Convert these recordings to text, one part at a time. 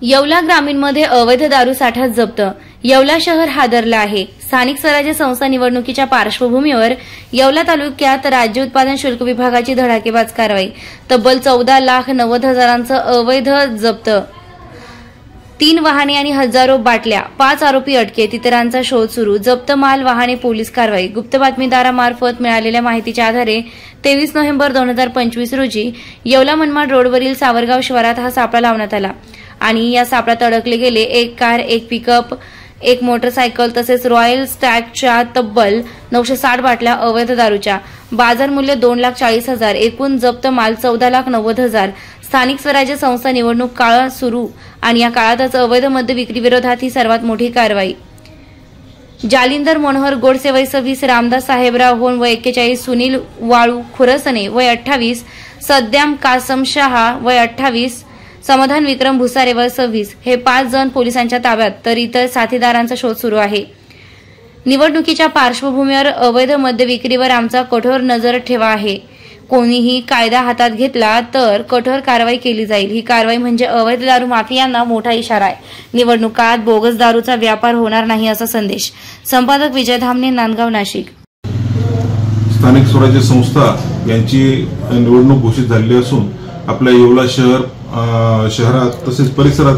येवला ग्रामीणमध्ये अवैध दारू साठा जप्त। येवला शहर हादरलं आहे। स्थानिक स्वराज्य संस्था निवडणुकीच्या पार्श्वभूमीवर येवला तालुक्यात राज्य उत्पादन शुल्क विभागाची धडाकेबाज कारवाई। तब्बल 14,90,000 अवैध जप्त, 3 वाहने आणि हजारो बाटल्या, 5 आरोपी अटकेत, इतरांचा शोध सुरू। जप्त माल, वाहने, पोलीस कारवाई। गुप्त बातमीदारामार्फत मिळालेल्या माहितीच्या आधारे 23 नोव्हेंबर 2025 रोजी येवला मनमाड रोडवरील सावरगाव शिवारात हा सापळा लावण्यात आला आणि या सापळ्यात अडकले गेले एक कार, एक पिकअप, एक मोटरसायकल तसेच रॉयल स्टॅगच्या तब्बल 960 बाटल्या अवैध दारूच्या। बाजार मूल्य 2,40,000। एकूण जप्त माल 14,90,000। स्थानिक स्वराज्य संस्था निवडणूक काळ सुरू आणि या काळातच अवैध मद्य विक्री विरोधात ही सर्वात मोठी कारवाई। जालिंदर मनोहर गोडसे वय 26, रामदास साहेबराव होन वय 41, सुनील वाळू खुरसने वय 28, सद्दाम कासम शहा वय 28, समाधान विक्रम भुसारे वय 26 हे 5 जण पोलिसांच्या ताब्यात, तर इतर साथीदारांचा शोध सुरू आहे। निवडणुकीच्या पार्श्वभूमीवर अवैध मद्य विक्रीवर आमचा कठोर नजर ठेवा आहे। कोणीही कायदा हातात घेतला तर कठोर कारवाई केली जाईल। ही कारवाई म्हणजे अवैध दारू माफियांना मोठा इशारा आहे। निवडणूक काळात बोगस दारूचा व्यापार होणार नाही असा संदेश। संपादक विजय धामणे, नांदगाव, नाशिक। स्थानिक स्वराज्य संस्था यांची निवडणूक घोषित झाली असून आपल्या येवला शहरात तसेच परिसरात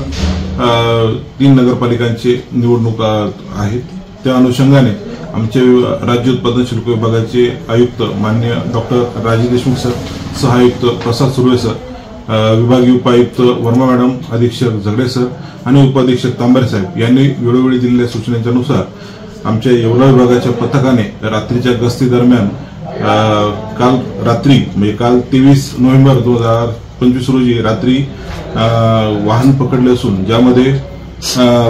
3 नगरपालिकांची निवडणूक आहेत। त्या अनुषंगाने आमचे राज्य उत्पादन शुल्क विभागाचे आयुक्त माननीय डॉक्टर राजेश देशमुख सर, सहायुक्त प्रसाद सुर्वे सर, विभागीय उपायुक्त वर्मा मॅडम, अधीक्षक झगडे सर आणि उपाधीक्षक तांबरे साहेब यांनी वेळोवेळी दिलेल्या सूचनेनुसार आमच्या येवला विभागाच्या पथकाने रात्रीच्या गस्ती दरम्यान काल रात्री म्हणजे काल 23 नोव्हेंबर 2025 रोजी रात्री वाहन पकडले असून ज्यामध्ये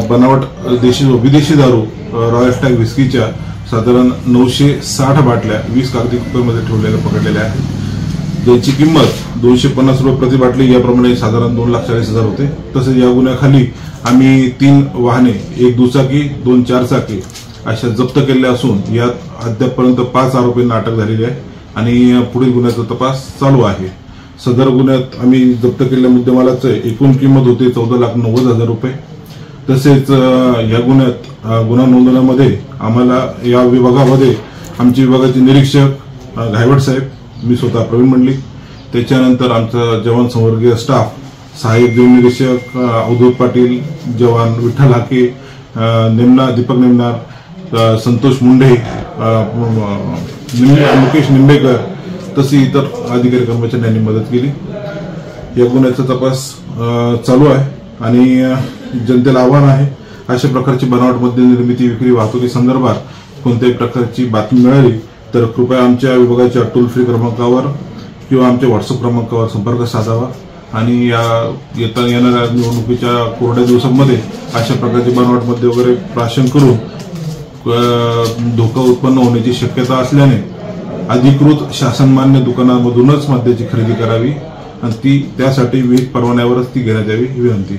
बनावट देशी व विदेशी दारू रॉयल स्टॅग व्हिस्कीच्या साधारण 960 बाटल्या 20 कागदी कुपरमध्ये ठेवलेल्या पकडलेल्या आहेत, ज्याची किंमत 250 रुपये प्रति बाटली याप्रमाणे साधारण 2,40,000 होते। तसेच या गुन्ह्याखाली आम्ही 3 वाहने, 1 दुचाकी, 2 चारचाकी अशा जप्त केल्या असून यात अद्यापपर्यंत 5 आरोपींना अटक झालेली आहे आणि पुढील गुन्ह्याचा तपास चालू आहे। सदर गुन्ह्यात आम्ही जप्त केलेल्या मुद्देमालाची एकूण किंमत होती 14,90,000 रुपये। तसेच या गुन्ह्यात गुन्हा नोंदवण्यामध्ये आम्हाला या विभागामध्ये आमचे विभागाचे निरीक्षक घायवट साहेब, मी स्वतः प्रवीण मंडलिक, त्याच्यानंतर आमचा जवान संवर्गीय स्टाफ, सहाय्यक जीवन निरीक्षक अवधूत पाटील, जवान विठ्ठल हाके, दीपक नेमनार, संतोष मुंडे, मुकेश निंबेकर तसे इतर अधिकारी कर्मचाऱ्यांनी मदत केली। या गुन्ह्याचा तपास चालू आहे आणि जनतेला आव्हान आहे, अशा प्रकारची बनावट मद्य निर्मिती, विक्री, वाहतुकी संदर्भात कोणत्याही प्रकारची बातमी मिळाली तर कृपया आमच्या विभागाच्या टोल फ्री क्रमांकावर किंवा आमच्या व्हॉट्सअप क्रमांकावर संपर्क साधावा आणि येणाऱ्या निवडणुकीच्या कोरड्या दिवसांमध्ये अशा प्रकारची बनावट मद्य वगैरे प्राशन करून धोका उत्पन्न होण्याची शक्यता असल्याने अधिकृत शासनमान्य दुकानांमधूनच मद्याची खरेदी करावी आणि त्यासाठी विहित परवान्यावरच ती घेण्यात यावी ही विनंती।